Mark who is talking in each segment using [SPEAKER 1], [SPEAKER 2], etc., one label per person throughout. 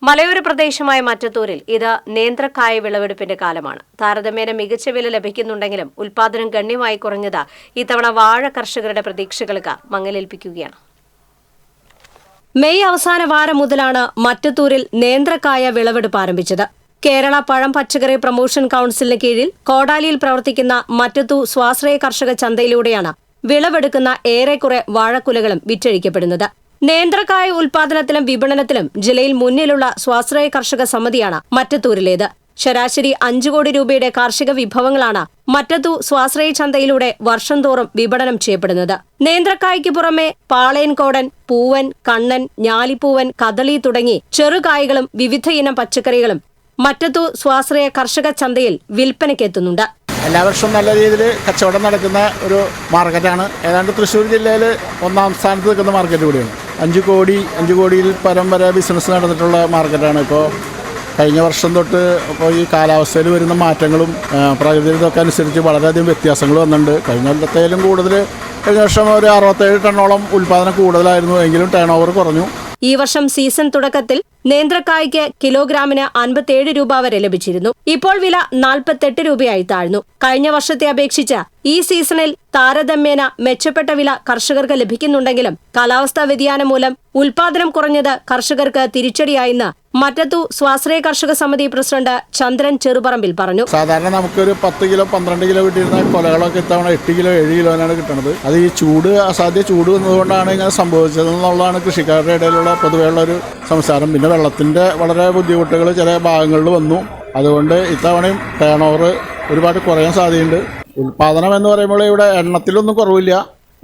[SPEAKER 1] മലയോര പ്രദേശമായ മറ്റത്തൂരിൽ ഇത് നേന്ത്രക്കായ വിളവെടുപ്പിന്റെ കാലമാണ്. താരതമ്യേന മികച്ച വില ലഭിക്കുന്നുണ്ടെങ്കിലും ഉൽപാദനം ഗണ്യമായി കുറഞ്ഞത് ഇത്തവണ വാഴ കർഷകരുടെ പ്രതീക്ഷകൾക്ക് മങ്ങലേൽപ്പിക്കുകയാണ്. മെയ് അവസാന വാരം മുതലാണ് മറ്റത്തൂരിൽ നേന്ത്രക്കായ വിളവെടുപ്പ് ആരംഭിച്ചത്. കേരള പഴം പച്ചക്കറി പ്രൊമോഷൻ കൌൺസിലിന് കീഴിൽ കോടാലിയിൽ പ്രവർത്തിക്കുന്ന മറ്റത്തൂർ സ്വാശ്രയ കർഷക ചന്തയിലൂടെയാണ് വിളവെടുക്കുന്ന ഏറെക്കുറെ വാഴക്കുലകളും വിറ്റഴിക്കപ്പെടുന്നത്. നേന്ത്രക്കായ ഉൽപാദനത്തിലും വിപണനത്തിലും ജില്ലയിൽ മുന്നിലുള്ള സ്വാശ്രയ കർഷക സമിതിയാണ് മറ്റത്തൂരിലേത്. ശരാശരി 5 കോടി രൂപയുടെ കാർഷിക വിഭവങ്ങളാണ് മറ്റത്തൂർ സ്വാശ്രയ ചന്തയിലൂടെ വർഷം തോറും വിപണനം ചെയ്യപ്പെടുന്നത്. നേന്ത്രക്കായ്ക്ക് പുറമെ പാളയൻകോടൻ, പൂവൻ, കണ്ണൻ, ഞാലിപ്പൂവൻ, കദളി തുടങ്ങി ചെറുകായ്കളും വിവിധയിനം പച്ചക്കറികളും മറ്റത്തൂർ സ്വാശ്രയ കർഷക ചന്തയിൽ വിൽപ്പനയ്ക്കെത്തുന്നുണ്ട്.
[SPEAKER 2] എല്ലാ വർഷവും നല്ല രീതിയിൽ കച്ചവടം നടക്കുന്ന ഒരു മാർക്കറ്റാണ്. ഏതാണ്ട് തൃശ്ശൂർ ജില്ലയിൽ 1ാം സ്ഥാനത്ത് നിൽക്കുന്ന മാർക്കറ്റ് കൂടിയാണ്. 5 കോടിയിൽ പരം വരെ ബിസിനസ് നടന്നിട്ടുള്ള മാർക്കറ്റാണ്. ഇപ്പോൾ കഴിഞ്ഞ വർഷം തൊട്ട് ഇപ്പോൾ ഈ കാലാവസ്ഥയിൽ വരുന്ന മാറ്റങ്ങളും പ്രകൃതിയിലൊക്കെ അനുസരിച്ച് വളരെയധികം വ്യത്യാസങ്ങൾ വന്നിട്ടുണ്ട്. കഴിഞ്ഞ കൊല്ലത്തേലും കൂടുതൽ കഴിഞ്ഞ വർഷം ഒരു 67 ടണ്ണോളം ഉൽപ്പാദനം കൂടുതലായിരുന്നു, എങ്കിലും ടേൺ ഓവർ കുറഞ്ഞു.
[SPEAKER 1] ഈ വർഷം സീസൺ തുടക്കത്തിൽ നേന്ത്രക്കായ്ക്ക് കിലോഗ്രാമിന് 57 രൂപ വരെ ലഭിച്ചിരുന്നു. ഇപ്പോൾ വില 48 രൂപയായി താഴ്ന്നു. കഴിഞ്ഞ വർഷത്തെ അപേക്ഷിച്ച് ഈ സീസണിൽ താരതമ്യേന മെച്ചപ്പെട്ട വില കർഷകർക്ക് ലഭിക്കുന്നുണ്ടെങ്കിലും കാലാവസ്ഥാ വ്യതിയാനം മൂലം ഉൽപാദനം കുറഞ്ഞത് കർഷകർക്ക് തിരിച്ചടിയായെന്ന് മറ്റത്തൂർ സ്വാശ്രയ കർഷക സമിതി പ്രസിഡന്റ് ചന്ദ്രൻ ചെറുപറമ്പിൽ പറഞ്ഞു.
[SPEAKER 2] സാധാരണ നമുക്കൊരു 10 കിലോ 12 കിലോ കിട്ടിയിരുന്ന കൊലകളൊക്കെ ഇത്തവണ 8 കിലോ 7 കിലോനാണ് കിട്ടുന്നത്. അത് ഈ അസാധ്യ ചൂട് വന്നതുകൊണ്ടാണ് ഇങ്ങനെ സംഭവിച്ചതെന്നുള്ളതാണ് കൃഷിക്കാരുടെ ഇടയിലുള്ള പൊതുവെയുള്ള ഒരു സംസാരം. പിന്നെ വെള്ളത്തിൻ്റെ വളരെ ബുദ്ധിമുട്ടുകൾ ചില ഭാഗങ്ങളിൽ വന്നു. അതുകൊണ്ട് ഇത്തവണയും ടേൺ ഓവർ ഒരുപാട് കുറയാൻ സാധ്യതയുണ്ട്. ഉൽപാദനം എന്ന് പറയുമ്പോൾ ഇവിടെ എണ്ണത്തിലൊന്നും കുറവില്ല.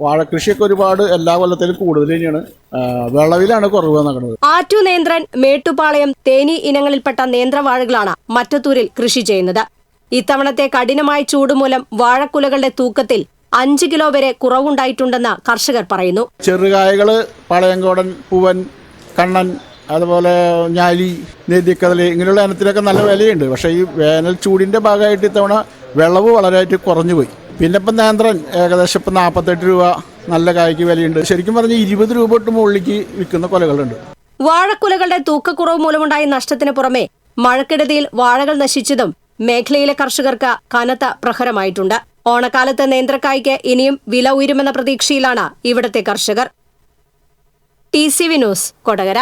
[SPEAKER 2] വാഴക്കൃഷിയൊക്കെ ഒരുപാട് എല്ലാ കൊല്ലത്തിലും കൂടുതൽ തന്നെയാണ്. വിളവിലാണ് കുറവ് നടക്കുന്നത്.
[SPEAKER 1] ആറ്റു നേന്ത്രൻ, മേട്ടുപാളയം, തേനി ഇനങ്ങളിൽപ്പെട്ട നേന്ത്രവാഴകളാണ് മറ്റത്തൂരിൽ കൃഷി ചെയ്യുന്നത്. ഇത്തവണത്തെ കഠിനമായ ചൂട് മൂലം വാഴക്കുലകളുടെ തൂക്കത്തിൽ 5 കിലോ വരെ കുറവുണ്ടായിട്ടുണ്ടെന്ന് കർഷകർ പറയുന്നു.
[SPEAKER 2] ചെറുകായകൾ പാളയങ്കോടൻ, പൂവൻ, കണ്ണൻ, അതുപോലെ ഞാലി, നെല്ലിക്കദളി ഇങ്ങനെയുള്ള ഇനത്തിലൊക്കെ നല്ല വിലയുണ്ട്. പക്ഷേ ഈ വേനൽ ചൂടിൻ്റെ ഭാഗമായിട്ട് ഇത്തവണ വിളവ് വളരെയായിട്ട് കുറഞ്ഞുപോയി. പിന്നെ ഇപ്പം നേന്ത്രൻ ഏകദേശം ഇപ്പം 48 രൂപ നല്ല കായ്ക്ക് വിലയുണ്ട്. ശരിക്കും പറഞ്ഞാൽ 20 രൂപ തൊട്ട് മുകളിലേക്ക് വിൽക്കുന്ന കൊലകളുണ്ട്.
[SPEAKER 1] വാഴക്കുലകളുടെ തൂക്കക്കുറവ് മൂലമുണ്ടായ നഷ്ടത്തിന് പുറമെ മഴക്കെടുതിയിൽ വാഴകൾ നശിച്ചതും മേഖലയിലെ കർഷകർക്ക് കനത്ത പ്രഹരമായിട്ടുണ്ട്. ഓണക്കാലത്ത് നേന്ത്രക്കായ്ക്ക് ഇനിയും വില ഉയരുമെന്ന പ്രതീക്ഷയിലാണ് ഇവിടത്തെ കർഷകർ. TCV news, Kodakara.